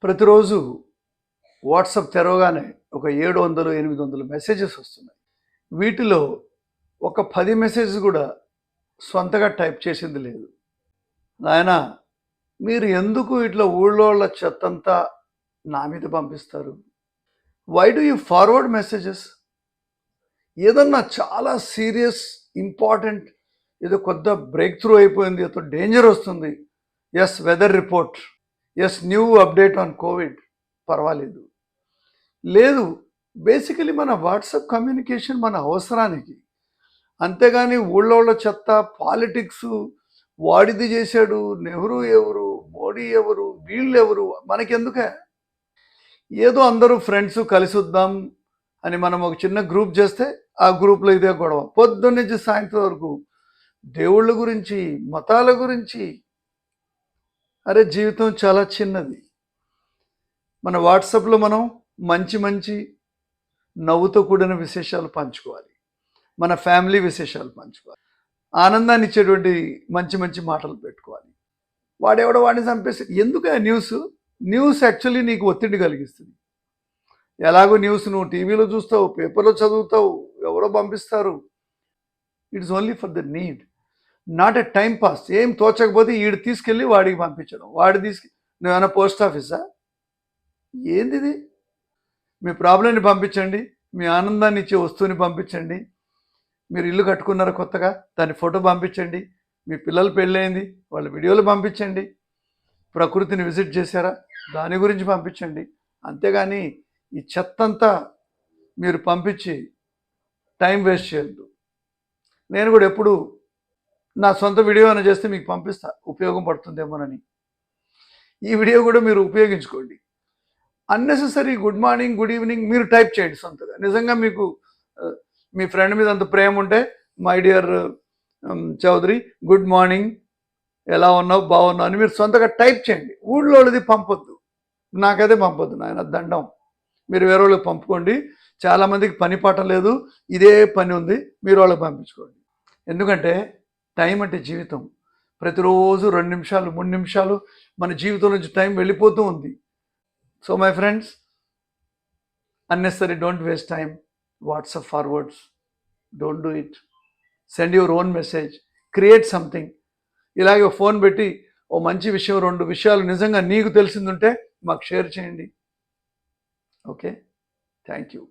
ప్రతిరోజు వాట్సాప్ తెరవగానే ఒక 700, 800 మెసేజెస్ వస్తున్నాయి. వీటిలో ఒక 10 మెసేజెస్ కూడా స్వంతగా టైప్ చేసింది లేదు. నాయనా, మీరు ఎందుకు ఇట్లా ఊళ్ళోళ్ళ చెత్తంతా నా మీద పంపిస్తారు? Why do you forward messages? ఏదన్నా చాలా సీరియస్, ఇంపార్టెంట్, ఏదో కొత్త బ్రేక్ త్రూ అయిపోయింది, ఏదో డేంజర్ వస్తుంది, as weather report, as new update on Covid, పర్వాలేదు. లేదు, బేసికలీ మన వాట్సాప్ కమ్యూనికేషన్ మన అవసరానికి, అంతేగాని ఊళ్ళోళ్ళ చెత్త, పాలిటిక్స్, వాడిది చేశాడు, నెహ్రూ ఎవరు, మోడీ ఎవరు, వీళ్ళు ఎవరు, మనకెందుకే? ఏదో అందరూ ఫ్రెండ్స్ కలిసి వద్దాం అని మనం ఒక చిన్న గ్రూప్ చేస్తే ఆ గ్రూప్లో ఇదే గొడవ, పొద్దున్న నుంచి సాయంత్రం వరకు దేవుళ్ళ గురించి, మతాల గురించి. అరే, జీవితం చాలా చిన్నది. మన వాట్సాప్లో మనం మంచి మంచి నవ్వుతో కూడిన విశేషాలు పంచుకోవాలి, మన ఫ్యామిలీ విశేషాలు పంచుకోవాలి, ఆనందాన్ని ఇచ్చేటువంటి మంచి మంచి మాటలు పెట్టుకోవాలి. వాడెవడో వాడిని చంపేసి ఎందుకు న్యూస్ యాక్చువల్లీ నీకు ఒత్తిడి కలిగిస్తుంది. ఎలాగో న్యూస్ నువ్వు టీవీలో చూస్తావు, పేపర్లో చదువుతావు, ఎవరో పంపిస్తారు. It's only for the need, not a time pass. ఏం తోచకపోతే ఈడు తీసుకెళ్ళి వాడికి పంపించడం, నువ్వేమైనా పోస్ట్ ఆఫీసా? ఏంది ఇది? మీ ప్రాబ్లంని పంపించండి, మీ ఆనందాన్ని ఇచ్చే వస్తువుని పంపించండి. మీరు ఇల్లు కట్టుకున్నారు కొత్తగా, దాని ఫోటో పంపించండి. మీ పిల్లలు పెళ్ళయింది, వాళ్ళ వీడియోలు పంపించండి. ప్రకృతిని విజిట్ చేశారా, దాని గురించి పంపించండి. అంతేగాని ఈ చెత్తంతా మీరు పంపించి టైం వేస్ట్ చేయొద్దు. నేను కూడా ఎప్పుడు నా సొంత వీడియో అయినా చేస్తే మీకు పంపిస్తా, ఉపయోగం పడుతుందేమోనని. ఈ వీడియో కూడా మీరు ఉపయోగించుకోండి. Unnecessary good morning, good evening మీరు టైప్ చేయండి సొంతగా. నిజంగా మీకు మీ ఫ్రెండ్ మీద అంత ప్రేమ ఉంటే, my dear Chaudhary, good morning, ఎలా ఉన్నావు, బాగున్నావు అని మీరు సొంతగా టైప్ చేయండి. ఊళ్ళోది పంపొద్దు, నాకైతే పంపొద్దు నాయన, దండం. మీరు వేరే వాళ్ళకి పంపుకోండి. చాలామందికి పని పాట లేదు, ఇదే పని ఉంది, మీరు వాళ్ళకి పంపించుకోండి. ఎందుకంటే టైం అంటే జీవితం. ప్రతిరోజు 2 నిమిషాలు, 3 నిమిషాలు మన జీవితం నుంచి టైం వెళ్ళిపోతూ ఉంది. So my friends, unnecessary, don't waste time. WhatsApp forwards, don't do it. Send your own message, create something. ఇలాగే ఫోన్ పెట్టి ఓ మంచి విషయం, 2 విషయాలు నిజంగా నీకు తెలిసిందుంటే మాకు షేర్ చేయండి. Okay, thank you.